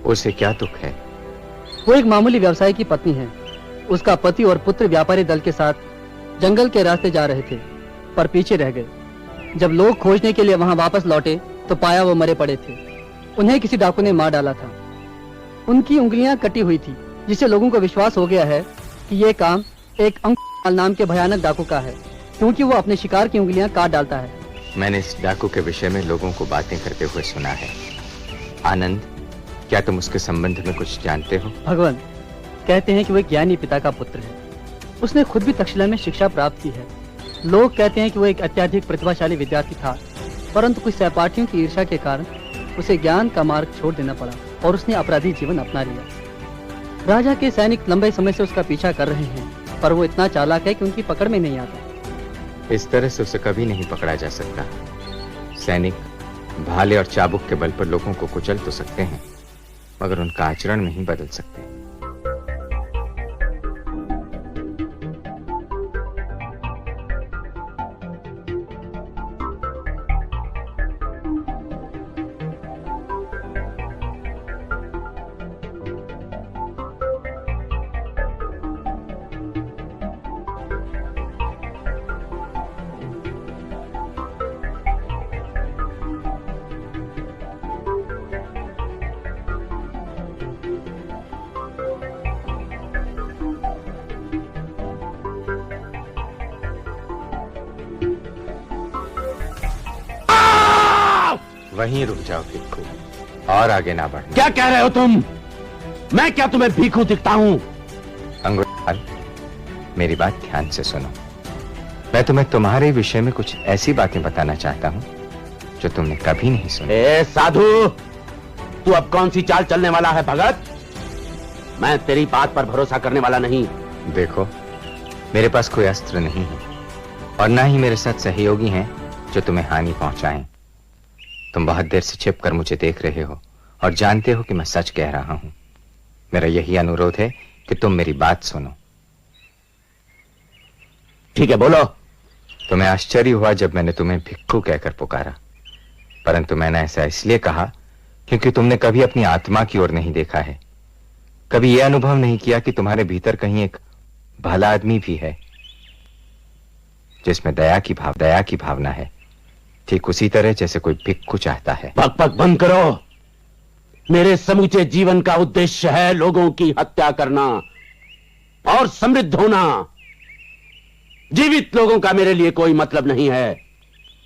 उसे क्या दुख है? वो एक मामूली व्यवसायी की पत्नी है। उसका पति और पुत्र व्यापारी दल के साथ जंगल के रास्ते जा रहे थे, पर पीछे रह गए। जब लोग खोजने के लिए वहां वापस लौटे तो पाया वो मरे पड़े थे। उन्हें किसी डाकू ने मार डाला था। उनकी उंगलियां कटी हुई थी, जिससे लोगों को विश्वास हो गया है कि ये काम एक अंकुर नाम के भयानक डाकू का है, क्योंकि वो अपने शिकार की उंगलियां काट डालता है। मैंने इस डाकू के विषय में लोगों को बातें करते हुए सुना है। आनंद, क्या तुम उसके संबंध में कुछ जानते हो? भगवान, कहते हैं कि वो एक ज्ञानी पिता का पुत्र है। उसने खुद भी तक्षशिला में शिक्षा प्राप्त की है। लोग कहते हैं कि वो एक अत्यधिक प्रतिभाशाली विद्यार्थी था, परंतु कुछ सहपाठियों की ईर्ष्या के कारण उसे ज्ञान का मार्ग छोड़ देना पड़ा और उसने अपराधी जीवन अपना लिया। राजा के सैनिक लंबे समय से उसका पीछा कर रहे हैं, पर वो इतना चालाक है कि उनकी पकड़ में नहीं आता। इस तरह से उसे कभी नहीं पकड़ा जा सकता। सैनिक भाले और चाबुक के बल पर लोगों को कुचल तो सकते हैं, मगर उनका आचरण नहीं बदल सकते। वहीं रुक जाओ भिक्खू, और आगे ना बढ़ना। क्या कह रहे हो तुम? मैं क्या तुम्हें भिक्खू दिखता हूं? अंगुरलाल, मेरी बात ध्यान से सुनो। मैं तुम्हें तुम्हारे विषय में कुछ ऐसी बातें बताना चाहता हूं जो तुमने कभी नहीं सुनी। ए साधु, तू अब कौन सी चाल चलने वाला है भगत? मैं तेरी बात पर भरोसा करने वाला नहीं। देखो, मेरे पास कोई अस्त्र नहीं है और ना ही मेरे साथ सहयोगी हैं जो तुम्हें हानि पहुंचाएं। तुम बहुत देर से छिपकर मुझे देख रहे हो और जानते हो कि मैं सच कह रहा हूं। मेरा यही अनुरोध है कि तुम मेरी बात सुनो। ठीक है, बोलो। तुम्हें आश्चर्य हुआ जब मैंने तुम्हें भिक्खू कहकर पुकारा, परंतु मैंने ऐसा इसलिए कहा क्योंकि तुमने कभी अपनी आत्मा की ओर नहीं देखा है। कभी यह अनुभव नहीं किया कि तुम्हारे भीतर कहीं एक भला आदमी भी है जिसमें दया की भावना है, ठीक उसी तरह जैसे कोई भिक्खू चाहता है। पक पक बंद करो। मेरे समूचे जीवन का उद्देश्य है लोगों की हत्या करना और समृद्ध होना। जीवित लोगों का मेरे लिए कोई मतलब नहीं है।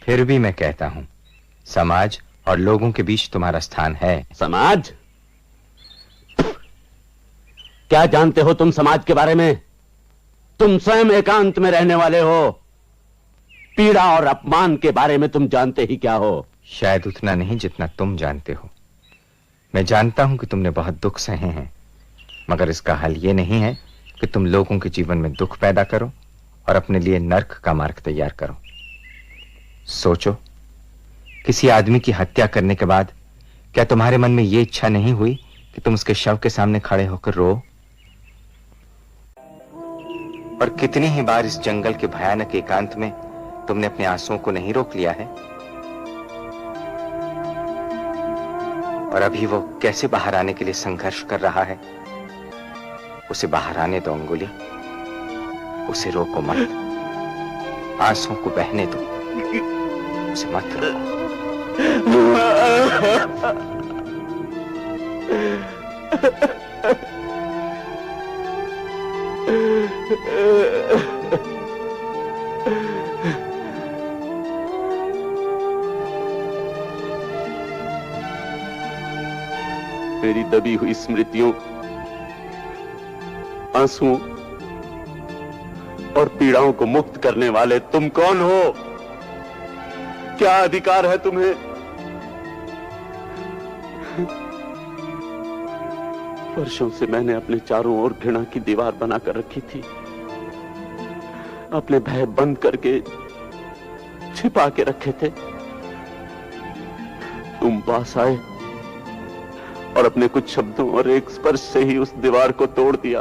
फिर भी मैं कहता हूं, समाज और लोगों के बीच तुम्हारा स्थान है। समाज? क्या जानते हो तुम समाज के बारे में? तुम स्वयं एकांत में रहने वाले हो। पीड़ा और अपमान के बारे में तुम जानते ही क्या हो? शायद उतना नहीं जितना तुम जानते हो। मैं जानता हूं कि तुमने बहुत दुख सहे हैं, मगर इसका हल यह नहीं है कि तुम लोगों के जीवन में दुख पैदा करो और अपने लिए नर्क का मार्ग तैयार करो। सोचो, किसी आदमी की हत्या करने के बाद क्या तुम्हारे मन में यह इच्छा नहीं हुई कि तुम उसके शव के सामने खड़े होकर रो? और कितनी ही बार इस जंगल के भयानक एकांत में तुमने अपने आंसुओं को नहीं रोक लिया है? और अभी वो कैसे बाहर आने के लिए संघर्ष कर रहा है। उसे बाहर आने दो अंगुली, उसे रोको मत। आंसुओं को बहने दो, उसे मत रोको। मेरी दबी हुई स्मृतियों, आंसुओं और पीड़ाओं को मुक्त करने वाले तुम कौन हो? क्या अधिकार है तुम्हें? वर्षों से मैंने अपने चारों ओर घृणा की दीवार बनाकर रखी थी। अपने भय बंद करके छिपा के रखे थे। तुम पास आए और अपने कुछ शब्दों और एक स्पर्श से ही उस दीवार को तोड़ दिया।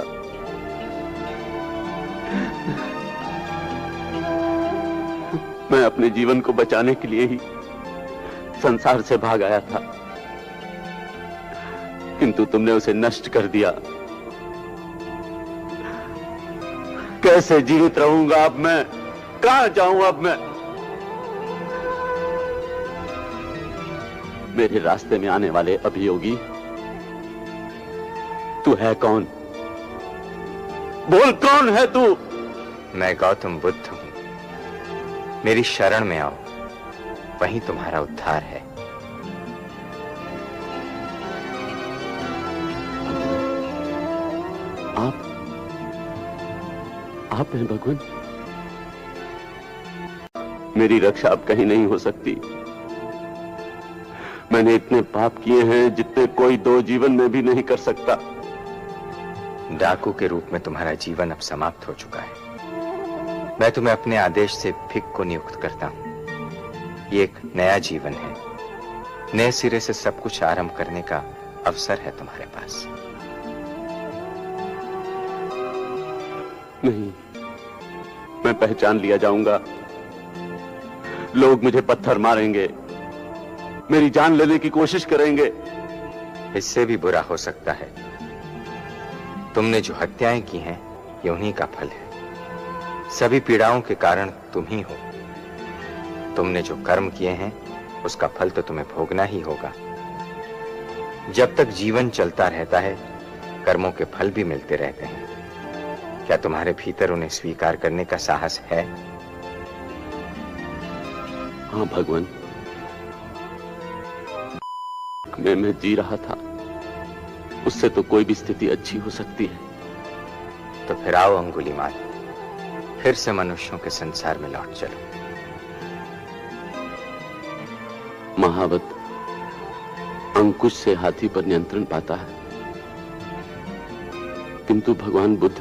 मैं अपने जीवन को बचाने के लिए ही संसार से भाग आया था, किंतु तुमने उसे नष्ट कर दिया। कैसे जीवित रहूंगा अब मैं? कहां जाऊं अब मैं? मेरे रास्ते में आने वाले अभियोगी, तू है कौन? बोल, कौन है तू? मैं गौतम बुद्ध हूं। मेरी शरण में आओ, वहीं तुम्हारा उद्धार है। आप हैं भगवान? मेरी रक्षा अब कहीं नहीं हो सकती। मैंने इतने पाप किए हैं जितने कोई दो जीवन में भी नहीं कर सकता। डाकू के रूप में तुम्हारा जीवन अब समाप्त हो चुका है। मैं तुम्हें अपने आदेश से भिख को नियुक्त करता हूं। ये एक नया जीवन है। नए सिरे से सब कुछ आरंभ करने का अवसर है तुम्हारे पास। नहीं, मैं पहचान लिया जाऊंगा। लोग मुझे पत्थर मारेंगे, मेरी जान लेने की कोशिश करेंगे। इससे भी बुरा हो सकता है। तुमने जो हत्याएं की हैं, ये उन्हीं का फल है। सभी पीड़ाओं के कारण तुम ही हो। तुमने जो कर्म किए हैं, उसका फल तो तुम्हें भोगना ही होगा। जब तक जीवन चलता रहता है, कर्मों के फल भी मिलते रहते हैं। क्या तुम्हारे भीतर उन्हें स्वीकार करने का साहस है? हाँ भगवान, मैं जी रहा था, उससे तो कोई भी स्थिति अच्छी हो सकती है। तो फिर आओ अंगुलीमाल, फिर से मनुष्यों के संसार में लौट चलो। महावत अंकुश से हाथी पर नियंत्रण पाता है, किंतु भगवान बुद्ध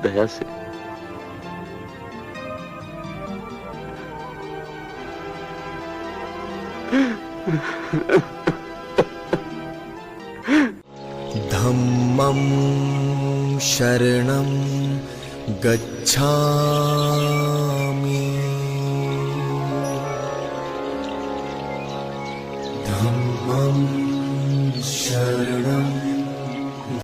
दया से धम्मं शरणं गच्छामि। धम्मं